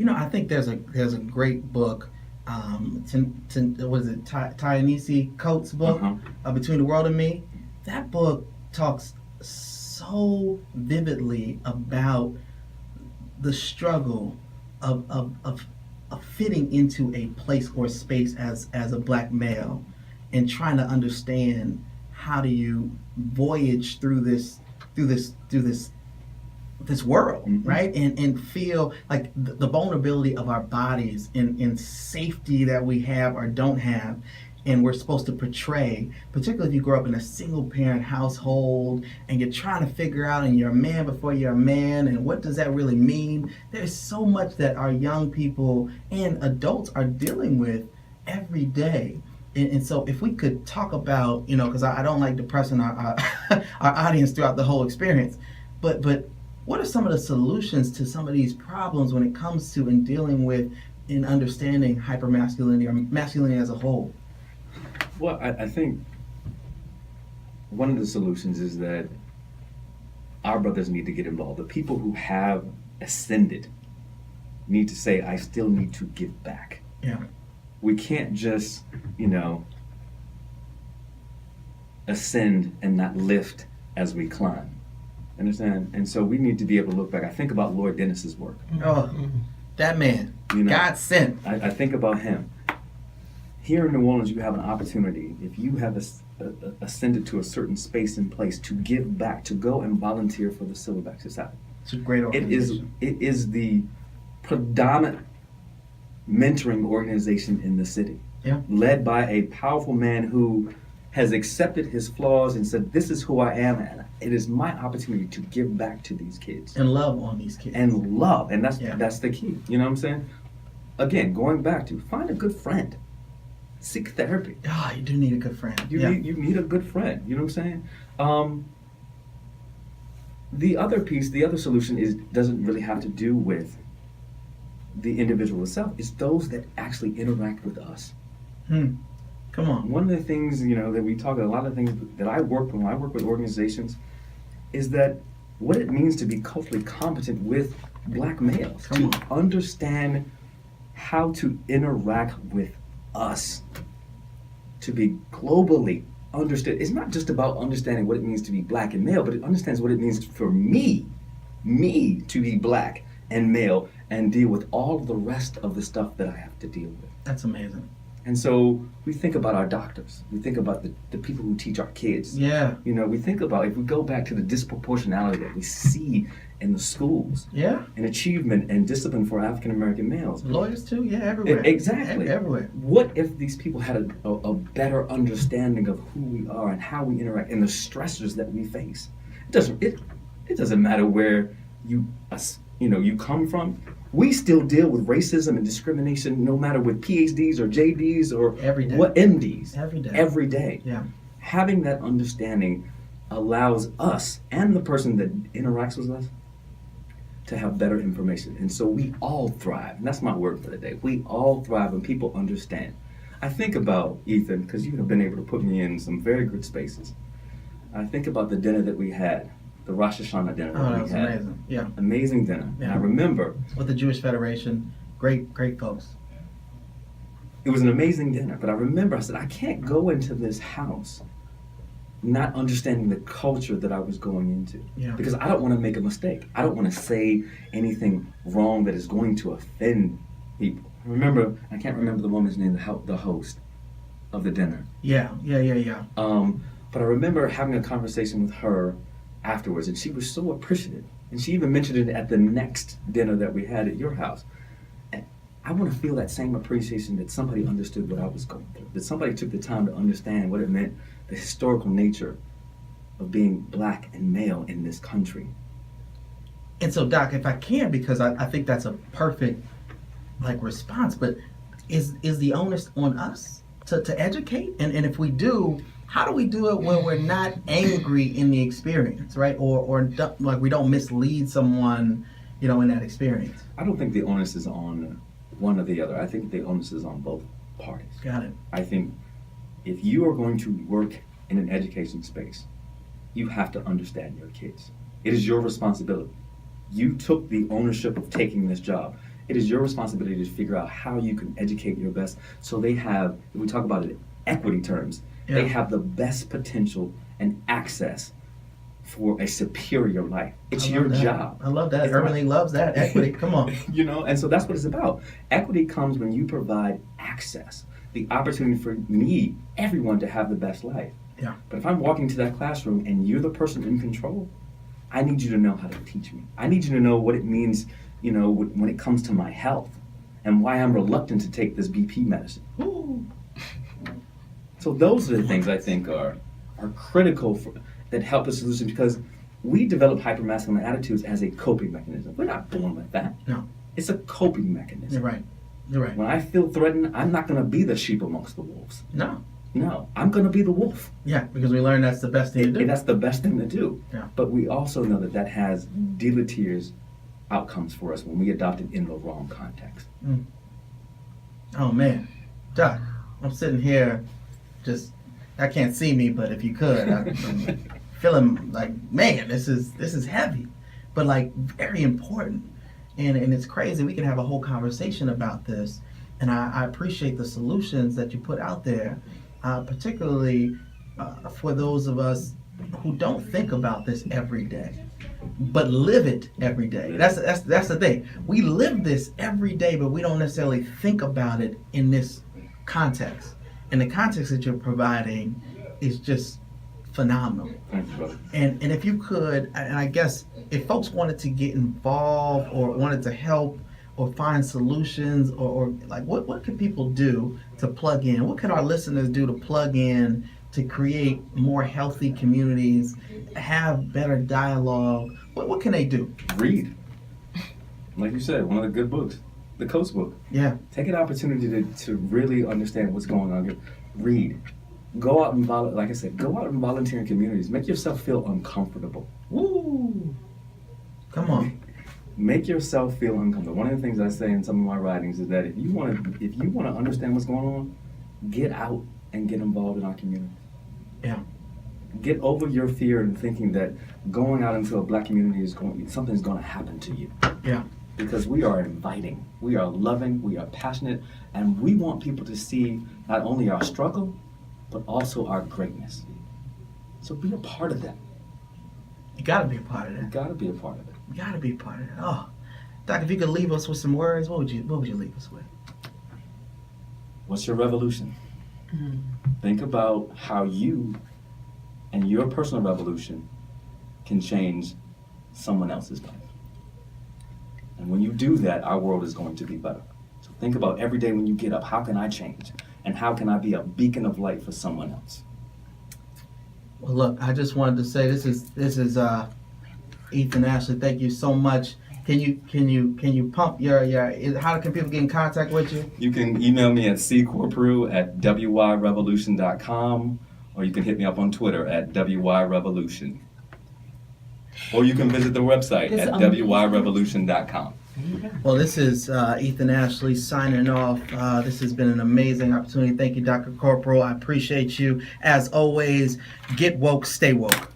I think there's a great book. Was it Ta-Nehisi Coates' book, Uh-huh. Between the World and Me? That book talks so vividly about the struggle of fitting into a place or space as a black male, and trying to understand how do you voyage through this world, Mm-hmm. right? And feel like the vulnerability of our bodies in safety that we have or don't have. And we're supposed to portray, particularly if you grow up in a single parent household and you're trying to figure out, and you're a man before you're a man, and what does that really mean? There's so much that our young people and adults are dealing with every day. And so if we could talk about, because I don't like depressing our audience throughout the whole experience, but what are some of the solutions to some of these problems when it comes to in dealing with and understanding hypermasculinity or masculinity as a whole? Well, I think one of the solutions is that our brothers need to get involved. The people who have ascended need to say, I still need to give back. Yeah. We can't just, ascend and not lift as we climb. Understand? And so we need to be able to look back. I think about Lord Dennis's work. Oh, that man, God sent. I think about him. Here in New Orleans, you have an opportunity, if you have ascended to a certain space and place, to give back, to go and volunteer for the Silverback Society. It's a great organization. It is the predominant mentoring organization in the city. Yeah. Led by a powerful man who has accepted his flaws and said, this is who I am, and it is my opportunity to give back to these kids. And love on these kids. And love, and that's the key. You know what I'm saying? Again, going back to, find a good friend. Seek therapy. You do need a good friend. You need a good friend. You know what I'm saying? The other piece, the other solution doesn't really have to do with the individual itself. It's those that actually interact with us. Come on. One of the things, that we talk, a lot of things that I work when I work with organizations, is that what it means to be culturally competent with black males, to understand how to interact with us, to be globally understood. It's not just about understanding what it means to be black and male, but it understands what it means for me to be black and male and deal with all of the rest of the stuff that I have to deal with. That's amazing. And so we think about our doctors. We think about the people who teach our kids. Yeah. We think about, if we go back to the disproportionality that we see in the schools. Yeah. And achievement and discipline for African American males. Lawyers too? Yeah, everywhere. Exactly. Everywhere. What if these people had a better understanding of who we are and how we interact and the stressors that we face? It doesn't matter where you come from. We still deal with racism and discrimination, no matter with PhDs or JDs or every day. What MDs. Every day. Yeah. Having that understanding allows us and the person that interacts with us to have better information. And so we all thrive. And that's my word for the day. We all thrive when people understand. I think about, Ethan, because you have been able to put me in some very good spaces. I think about the dinner that we had. The Rosh Hashanah dinner that was amazing. Yeah. Amazing dinner. Yeah. And I remember. With the Jewish Federation. Great folks. It was an amazing dinner. But I remember I said, I can't go into this house not understanding the culture that I was going into. Yeah. Because I don't want to make a mistake. I don't want to say anything wrong that is going to offend people. I can't remember the woman's name, the host of the dinner. Yeah. But I remember having a conversation with her afterwards, and she was so appreciative. And she even mentioned it at the next dinner that we had at your house. And I want to feel that same appreciation, that somebody understood what I was going through, that somebody took the time to understand what it meant, the historical nature of being black and male in this country. And so, Doc, if I can, because I think that's a perfect response, but is the onus on us to educate? And if we do, how do we do it when we're not angry in the experience, right? Or we don't mislead someone, in that experience? I don't think the onus is on one or the other. I think the onus is on both parties. Got it. I think if you are going to work in an education space, you have to understand your kids. It is your responsibility. You took the ownership of taking this job. It is your responsibility to figure out how you can educate your best so they have, if we talk about it in equity terms, they have the best potential and access for a superior life. It's your job. I love that. Urban League loves that. Equity. Come on. You know, and so that's what it's about. Equity comes when you provide access, the opportunity for me, everyone, to have the best life. Yeah. But if I'm walking to that classroom and you're the person in control, I need you to know how to teach me. I need you to know what it means, you know, when it comes to my health and why I'm reluctant to take this BP medicine. Ooh. So those are the things I think are critical that help the solution, because we develop hyper-masculine attitudes as a coping mechanism. We're not born with that. No. It's a coping mechanism. You're right. You're right. When I feel threatened, I'm not going to be the sheep amongst the wolves. No. No, I'm going to be the wolf. Yeah, because we learned that's the best thing to do. And that's the best thing to do. Yeah. But we also know that has deleterious outcomes for us when we adopt it in the wrong context. Mm. Oh, man. Doc, I'm sitting here just, I can't see me, but if you could, I'm feeling like, man, this is heavy, but like very important. And it's crazy. We can have a whole conversation about this. And I appreciate the solutions that you put out there, particularly for those of us who don't think about this every day, but live it every day. That's the thing. We live this every day, but we don't necessarily think about it in this context. And the context that you're providing is just phenomenal. Thank you, brother. And if you could, and I guess if folks wanted to get involved or wanted to help or find solutions or like what can people do to plug in? What can our listeners do to plug in to create more healthy communities, have better dialogue? What can they do? Read. Like you said, one of the good books, the Coach book. Yeah. Take an opportunity to really understand what's going on here. Read. Go out and like I said, go out and volunteer in communities. Make yourself feel uncomfortable. Woo! Come on. Make yourself feel uncomfortable. One of the things I say in some of my writings is that if you want to understand what's going on, get out and get involved in our community. Yeah. Get over your fear and thinking that going out into a black community something's going to happen to you. Yeah. Because we are inviting, we are loving, we are passionate, and we want people to see not only our struggle, but also our greatness. So be a part of that. You gotta be a part of that. You gotta be a part of it. You gotta be a part of that. Oh, Doc, if you could leave us with some words, what would you leave us with? What's your revolution? Think about how you and your personal revolution can change someone else's life. And when you do that, our world is going to be better. So think about every day when you get up, how can I change? And how can I be a beacon of light for someone else? Well, look, I just wanted to say this is Ethan Ashley. Thank you so much. Can you pump your how can people get in contact with you? You can email me at ccorprew@WYRevolution.com, or you can hit me up on Twitter at WYRevolution. Or you can visit the website at WYRevolution.com. Well, this is Ethan Ashley signing off. This has been an amazing opportunity. Thank you, Dr. Corprew. I appreciate you. As always, get woke, stay woke.